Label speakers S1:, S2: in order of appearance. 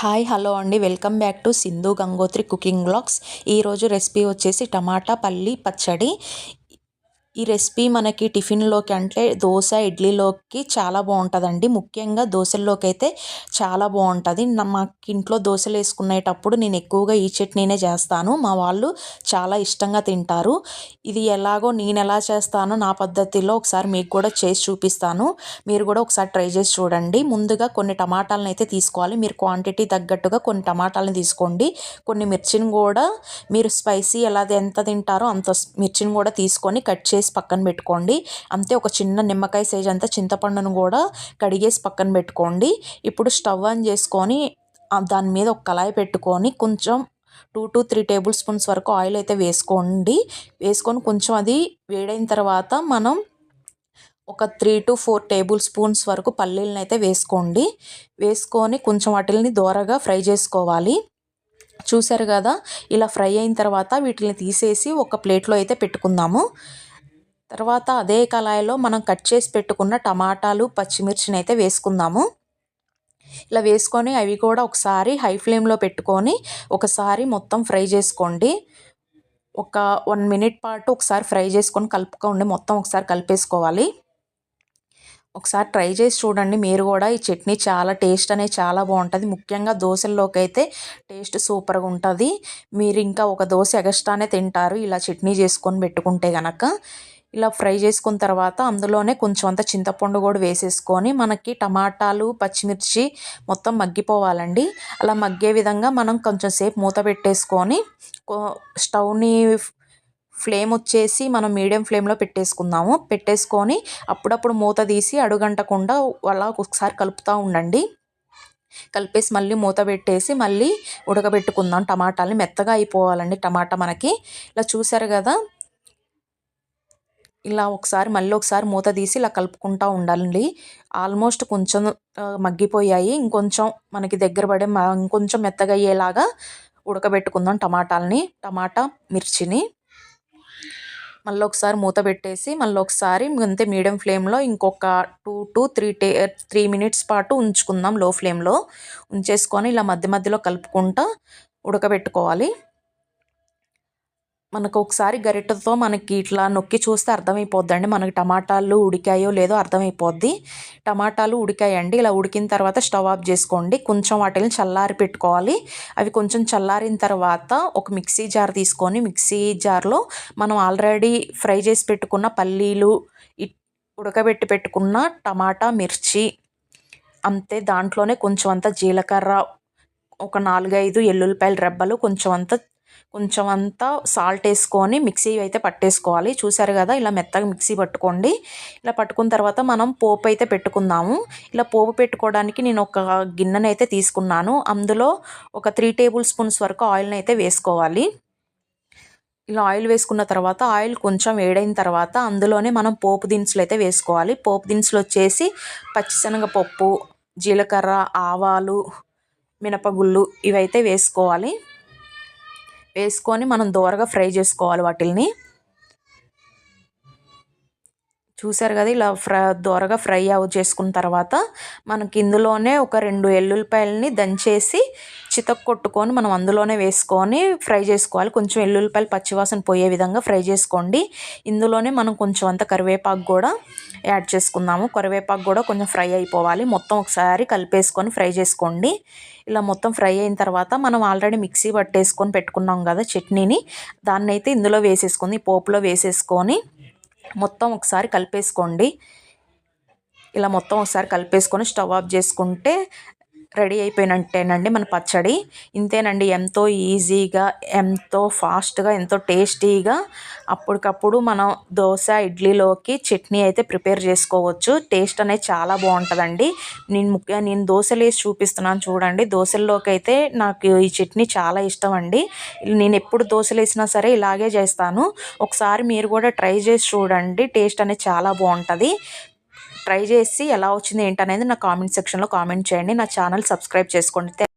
S1: Hi hello అండి, welcome back to Sindhu Gangotri cooking blogs. ఈరోజు recipe వచ్చేసి టమాటా పల్లి పచ్చడి. ఈ రెసిపీ మనకి టిఫిన్లోకి అంటే దోశ ఇడ్లీలోకి చాలా బాగుంటుందండి. ముఖ్యంగా దోశల్లోకి అయితే చాలా బాగుంటుంది. మాకు ఇంట్లో దోశలు వేసుకునేటప్పుడు నేను ఎక్కువగా ఈ చట్నీనే చేస్తాను. మా వాళ్ళు చాలా ఇష్టంగా తింటారు. ఇది ఎలాగో నేను ఎలా చేస్తానో నా పద్ధతిలో ఒకసారి మీకు కూడా చేసి చూపిస్తాను. మీరు కూడా ఒకసారి ట్రై చేసి చూడండి. ముందుగా కొన్ని టమాటాలను అయితే తీసుకోవాలి. మీరు క్వాంటిటీ తగ్గట్టుగా కొన్ని టమాటాలను తీసుకోండి. కొన్ని మిర్చిని కూడా మీరు స్పైసీ ఎంత తింటారో అంత మిర్చిని కూడా తీసుకొని కట్ చేసి పక్కన పెట్టుకోండి. అంతే, ఒక చిన్న నిమ్మకాయ సైజ్ అంతా చింతపండును కూడా కడిగేసి పక్కన పెట్టుకోండి. ఇప్పుడు స్టవ్ ఆన్ చేసుకొని దాని మీద ఒక కళాయి పెట్టుకొని కొంచెం 2 to 3 టేబుల్ స్పూన్స్ వరకు ఆయిల్ అయితే వేసుకొని కొంచెం అది వేడైన తర్వాత మనం ఒక 3 to 4 టేబుల్ స్పూన్స్ వరకు పల్లీలను అయితే వేసుకొని కొంచెం వాటిని దోరగా ఫ్రై చేసుకోవాలి. చూసారు కదా, ఇలా ఫ్రై అయిన తర్వాత వీటిని తీసేసి ఒక ప్లేట్లో అయితే పెట్టుకుందాము. తర్వాత అదే కళాయిలో మనం కట్ చేసి పెట్టుకున్న టమాటాలు పచ్చిమిర్చిని అయితే వేసుకుందాము. ఇలా వేసుకొని అవి కూడా ఒకసారి హై ఫ్లేమ్లో పెట్టుకొని ఒకసారి మొత్తం ఫ్రై చేసుకోండి. ఒక 1 మినిట్ పాటు ఒకసారి ఫ్రై చేసుకొని కలుపుకోండి. మొత్తం ఒకసారి కలిపేసుకోవాలి. ఒకసారి ట్రై చేసి చూడండి మీరు కూడా. ఈ చట్నీ టేస్ట్ అనేది చాలా బాగుంటుంది. ముఖ్యంగా దోశల్లోకి అయితే టేస్ట్ సూపర్గా ఉంటుంది. మీరు ఇంకా ఒక దోశ ఎగస్ట్రానే తింటారు ఇలా చట్నీ చేసుకొని పెట్టుకుంటే కనుక. ఇలా ఫ్రై చేసుకున్న తర్వాత అందులోనే కొంచెం అంత చింతపండు కూడా వేసేసుకొని మనకి టమాటాలు పచ్చిమిర్చి మొత్తం మగ్గిపోవాలండి. అలా మగ్గే విధంగా మనం కొంచెం సేపు మూత పెట్టేసుకొని స్టవ్ని ఫ్లేమ్ వచ్చేసి మనం మీడియం ఫ్లేమ్లో పెట్టేసుకొని అప్పుడప్పుడు మూత తీసి అడుగంటకుండా అలా ఒకసారి కలుపుతూ ఉండండి. కలిపేసి మళ్ళీ మూత పెట్టేసి మళ్ళీ ఉడకబెట్టుకుందాం. టమాటాలని మెత్తగా అయిపోవాలండి టమాటా మనకి. ఇలా చూసారు కదా, ఇలా మళ్ళీ ఒకసారి మూత తీసి ఇలా కలుపుకుంటూ ఉండాలండి. ఆల్మోస్ట్ కొంచెం మగ్గిపోయాయి. ఇంకొంచెం మనకి దగ్గర పడే ఇంకొంచెం మెత్తగా అయ్యేలాగా ఉడకబెట్టుకుందాం టమాటా మిర్చిని. మళ్ళీ ఒకసారి మూత పెట్టేసి మళ్ళీ ఒకసారి అంతే మీడియం ఫ్లేమ్లో ఇంకొక 2 to 3 మినిట్స్ పాటు ఉంచుకుందాం. లో ఫ్లేమ్లో ఉంచేసుకొని ఇలా మధ్య మధ్యలో కలుపుకుంటూ ఉడకబెట్టుకోవాలి. మనకు ఒకసారి గరిటెతో మనకి ఇట్లా నొక్కి చూస్తే అర్థమైపోద్దండి మనకి టమాటాలు ఉడికాయో లేదో అర్థమైపోద్ది. టమాటాలు ఉడికాయండి. ఇలా ఉడికిన తర్వాత స్టవ్ ఆఫ్ చేసుకోండి. కొంచెం వాటిని చల్లారి పెట్టుకోవాలి. అవి కొంచెం చల్లారిన తర్వాత ఒక మిక్సీ జార్ తీసుకొని మిక్సీ జార్లో మనం ఆల్రెడీ ఫ్రై చేసి పెట్టుకున్న పల్లీలు, ఉడకబెట్టి పెట్టుకున్న టమాటా మిర్చి, అంతే దాంట్లోనే కొంచెం అంత జీలకర్ర, ఒక 4-5 ఎల్లుల్లిపాయల రెబ్బలు, కొంచెం అంతా సాల్ట్ వేసుకొని మిక్సీ అయితే పట్టేసుకోవాలి. చూసారు కదా, ఇలా మెత్తగా మిక్సీ పట్టుకోండి. ఇలా పట్టుకున్న తర్వాత మనం పోపు అయితే పెట్టుకుందాము. ఇలా పోపు పెట్టుకోవడానికి నేను ఒక గిన్నెను అయితే తీసుకున్నాను. అందులో ఒక 3 టేబుల్ స్పూన్స్ వరకు ఆయిల్ని అయితే వేసుకోవాలి. ఇలా ఆయిల్ వేసుకున్న తర్వాత ఆయిల్ కొంచెం వేడైన తర్వాత అందులోనే మనం పోపు దినుసులు అయితే వేసుకోవాలి. పోపు దినుసులు వచ్చేసి పచ్చిశనగపప్పు, జీలకర్ర, ఆవాలు, మినపగుళ్ళు ఇవైతే వేసుకొని మనం దోరగా ఫ్రై చేసుకోవాలి వాటిల్ని. చూసారు కదా, ఇలా దోరగా ఫ్రై చేసుకున్న తర్వాత మనకి ఇందులోనే ఒక 2 ఎల్లుల్లిపాయలని దంచేసి చితక్కొట్టుకొని మనం అందులోనే వేసుకొని ఫ్రై చేసుకోవాలి. కొంచెం ఎల్లుల్లిపాయలు పచ్చివాసన పోయే విధంగా ఫ్రై చేసుకోండి. ఇందులోనే మనం కొంచెం అంత కరివేపాకు కూడా యాడ్ చేసుకుందాము. కరివేపాకు కూడా కొంచెం ఫ్రై అయిపోవాలి. మొత్తం ఒకసారి కలిపేసుకొని ఫ్రై చేసుకోండి. ఇలా మొత్తం ఫ్రై అయిన తర్వాత మనం ఆల్రెడీ మిక్సీ పట్టేసుకొని పెట్టుకున్నాం కదా చట్నీని, దాన్ని అయితే ఇందులో వేసేసుకొని పోపులో వేసేసుకొని మొత్తం ఒకసారి కలిపేసుకోండి. ఇలా మొత్తం ఒకసారి కలిపేసుకొని స్టవ్ ఆఫ్ చేసుకుంటే రెడీ అయిపోయినట్టేనండి మన పచ్చడి. ఇంతేనండి, ఎంతో ఈజీగా, ఎంతో ఫాస్ట్గా, ఎంతో టేస్టీగా అప్పటికప్పుడు మనం దోశ ఇడ్లీలోకి చట్నీ అయితే ప్రిపేర్ చేసుకోవచ్చు. టేస్ట్ అనేది చాలా బాగుంటుందండి. నేను దోశలు వేసి చూపిస్తున్నాను చూడండి. దోశల్లోకి అయితే నాకు ఈ చట్నీ చాలా ఇష్టం అండి. నేను ఎప్పుడు దోశలు వేసినా సరే ఇలాగే చేస్తాను. ఒకసారి మీరు కూడా ట్రై చేసి చూడండి. టేస్ట్ అనేది చాలా బాగుంటుంది. ట్రై చేసి ఎలా వచ్చింది ఏంటనేది నా కామెంట్ సెక్షన్లో కామెంట్ చేయండి. నా ఛానల్ సబ్స్క్రైబ్ చేసుకోండి.